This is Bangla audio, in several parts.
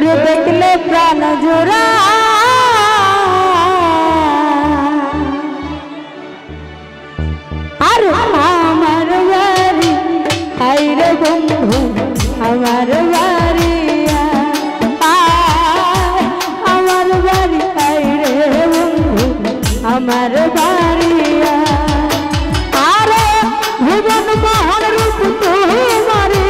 তোরে দেখলে প্রাণ জোড়া আর আমার বাড়ি আইরে বন্ধু আমার বাড়ি আমার বাড়ি আইরে বন্ধু আমার বাড়ি আরে ভুবন মোহন রূপ তোমারি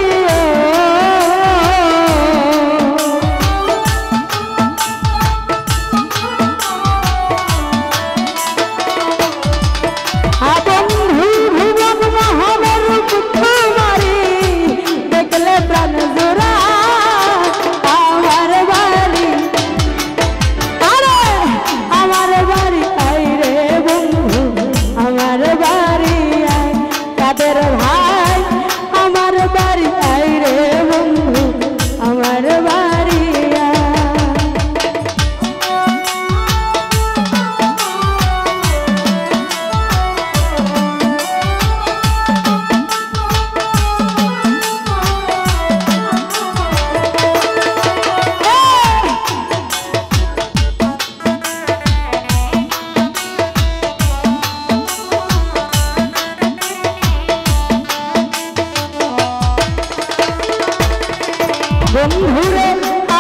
বন্ধুরে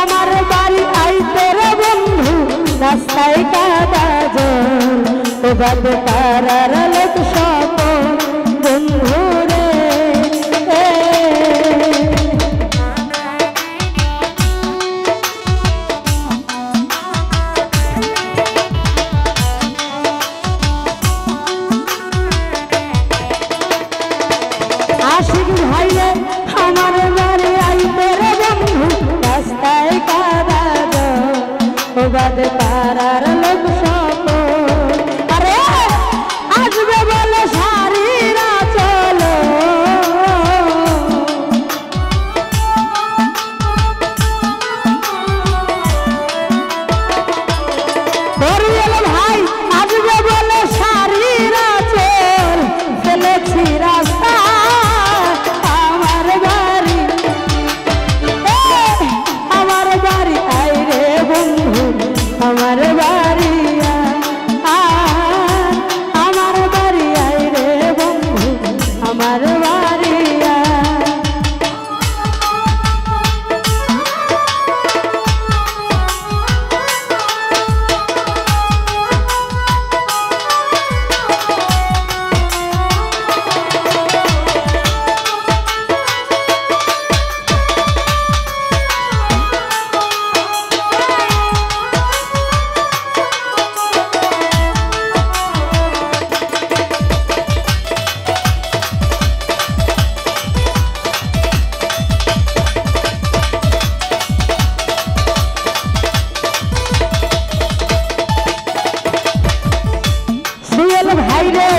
আমার বাড়ি আইতে রে বন্ধু রাস্তায় কাদা জল ও বাদ পাড়ার লোক সকল বন্ধুরে আশিক ভাইরে আমার বাড়ি আইতে রে বন্ধু রাস্তায় কাদা জল ও বাদ পাড়ার লোক সকল আরে আসবে বলে সারিরা চলো ভাই আসবে বলে সারিরা চল ফেলেছি রাস্তা আমার বাড়ি আমার বাড়ি আইরে বন্ধু আমার বাড়ি ভাইরে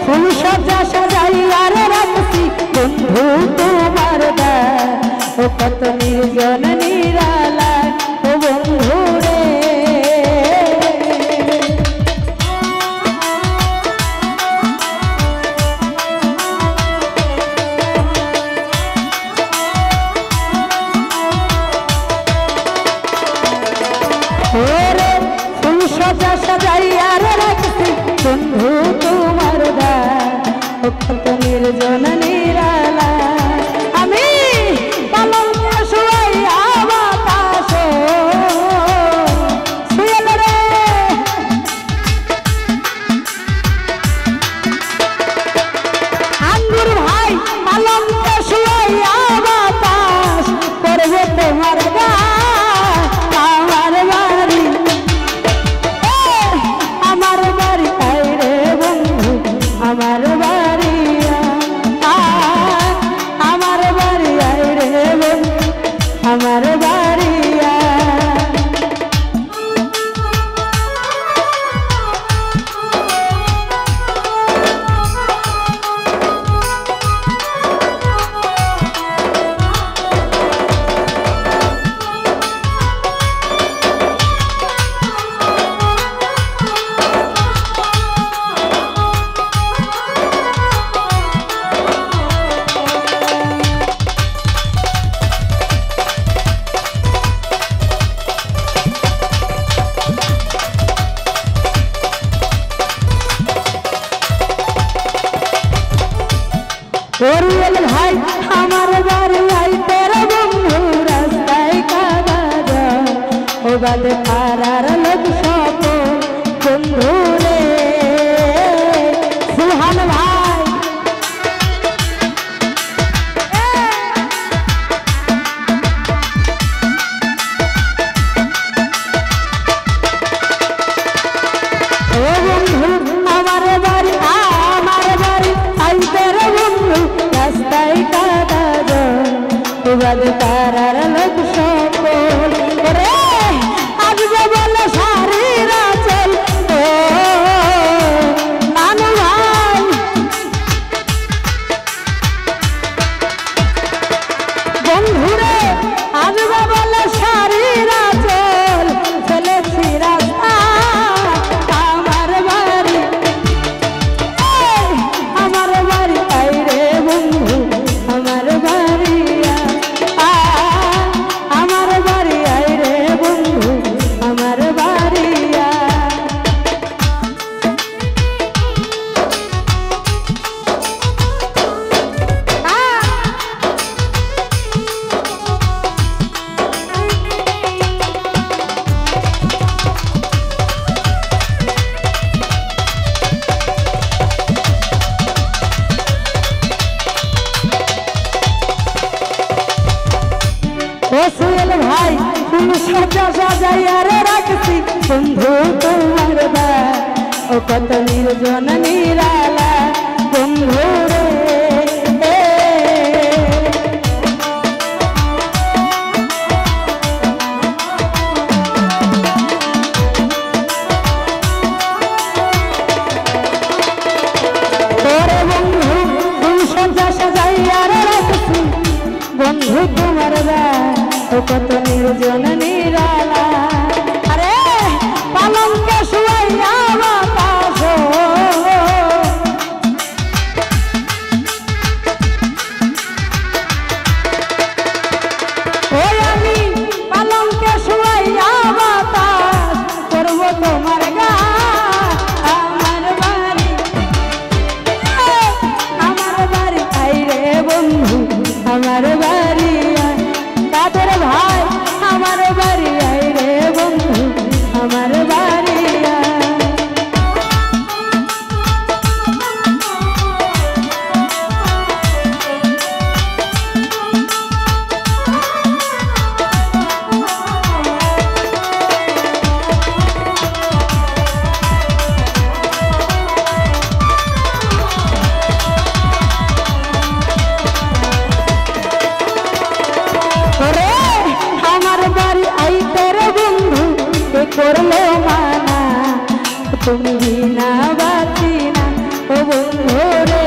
ফুল সজ্জা সাজাইয়া রে রাখছি বন্ধু তোমার দা ও কত নির্জন নিরালা ও বন্ধু রে ওরে ফুল সজ্জা সাজাইয়া রে রাখছি বন্ধু তোমার দা ও কত নির্জন নিরালা আমি পালঙ্ক শুয়াইয়া বাতাস শুয়েল রে আঙ্গুর ভাই পালঙ্ক শুয়াইয়া বাতাস করবে তোমার গা আমার বাড়ি আমার বাড়ি আইরে বন্ধু আমার বাড়ি আমার বাড়ি আইরে বন্ধু আমার বাড়ি বাদ পাড়ার লোক সকল বন্ধু রে সুহান ভাই ও বন্ধু আমার বাড়ি আইতে রে বন্ধু রাস্তায় কাদা জল বাদ পাড়ার লোক সকল রে আজকে বলে সারিরা চল ও নানু ভাই বন্ধুরে আজকে বলে সারিরা চল ফেলেছি রাস্তা আমার বাড়ি আইরে বন্ধু আমার বাড়ি আমার বাড়ি আইরে বন্ধু আমার বাড়ি সোহেল ভাই ফুল সাজা সাজাইয়া রে রাখছি বন্ধু তোমার দা ও কত নির্জন নিরালা বন্ধু রে ওরে বন্ধু ফুল সাজা সাজাইয়া রে রাখছি বন্ধু তোমার দা ও কত নির্জন নিরালা আরে পালঙ্কে শুয়াইয়া বাতাস ওই আমি পালঙ্কে শুয়াইয়া বাতাস করবো তোমার গা আমার বাড়ি আইরে বন্ধু আমার বাড়ি কাদের ভাই আমার বাড়ি আইরে বন্ধু আমার বাড়ি করলো মানা তুমি না বাঁচি না ও বন্ধু রে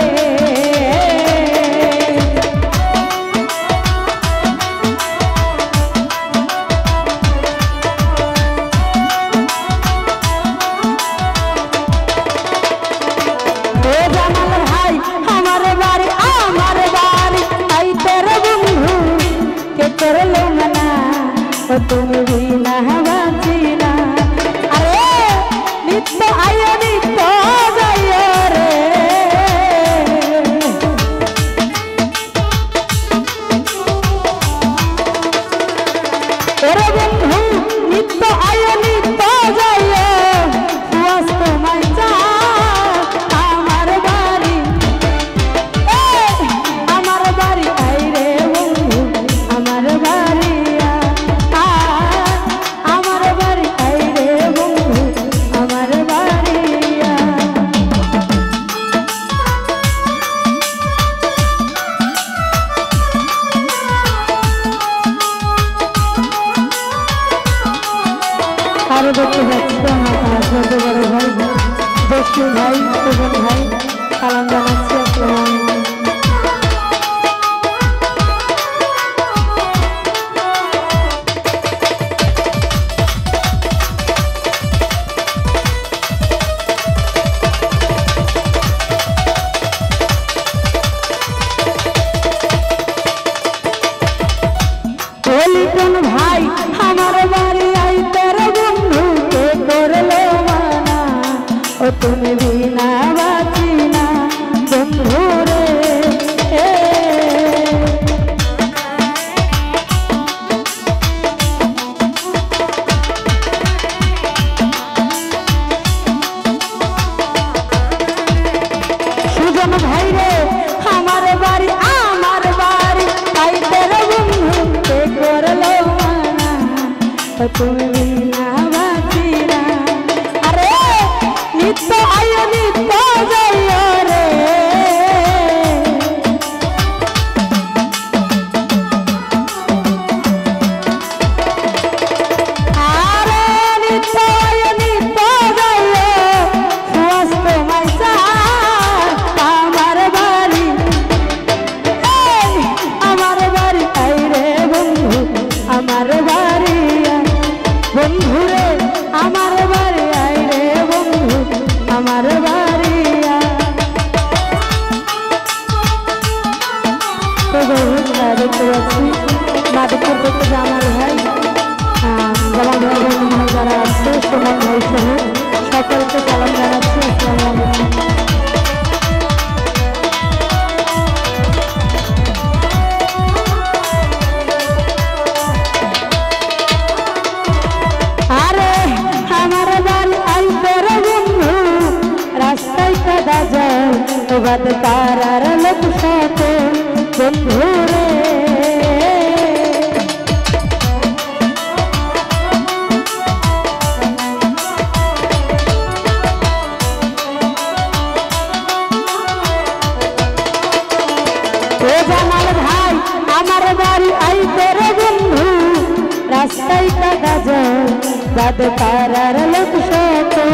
ও জামাল ভাই আমার বাড়ি আইতে রে বন্ধু কে করলো মানা ও তুমি না বাঁচি না আরে নিত্য আয় নিত্য যায় রে ওরে বন্ধু নিত্য আয় নিত্য যায় সুয়াস তোমায় চা আমার বাড়ি আইরে বন্ধু আমার বাড়ি আরো দেখতে যাচ্ছি তো আমার ছোট বড় ভাই দোস্ত ভাই সুজন ভাই সালাম জানাচ্ছি আসসালামু আলাইকুম ভাই আমার বাড়ি আইতে রে বন্ধু কে করলো মানা ও তুমি বিনা বাঁচি না বন্ধু রে তুমি বিনা বাঁচি না। আরে নিত্য আয় নিত্য যাইও রে, আরে নিত্য আয় নিত্য যাইও সুয়াস্ত মাইসা আমার বাড়ি, আমার বাড়ি আই রে বন্ধু, আমার বাড়ি বন্ধু রে, আমার বাড়ি আই রে বন্ধু, আমার বাড়ি দেখতে পাচ্ছি মাধবপুর থেকে জামাল ভাই, জামাল ভাই ভাই যারা আছে সুমন ভাই সহ সকলকে সালাম জানাচ্ছি। আসসালামু আলাইকুম। আরে আমার বাড়ি আইতে রে বন্ধু, রাস্তায় কাদা যায় বাদ তারার লোক সাথে বন্ধু রে, জামাল ভাই আমার বাড়ি আইতে রে বন্ধু, রাস্তায় কাদা যায় বাদ তারার লোক সাথে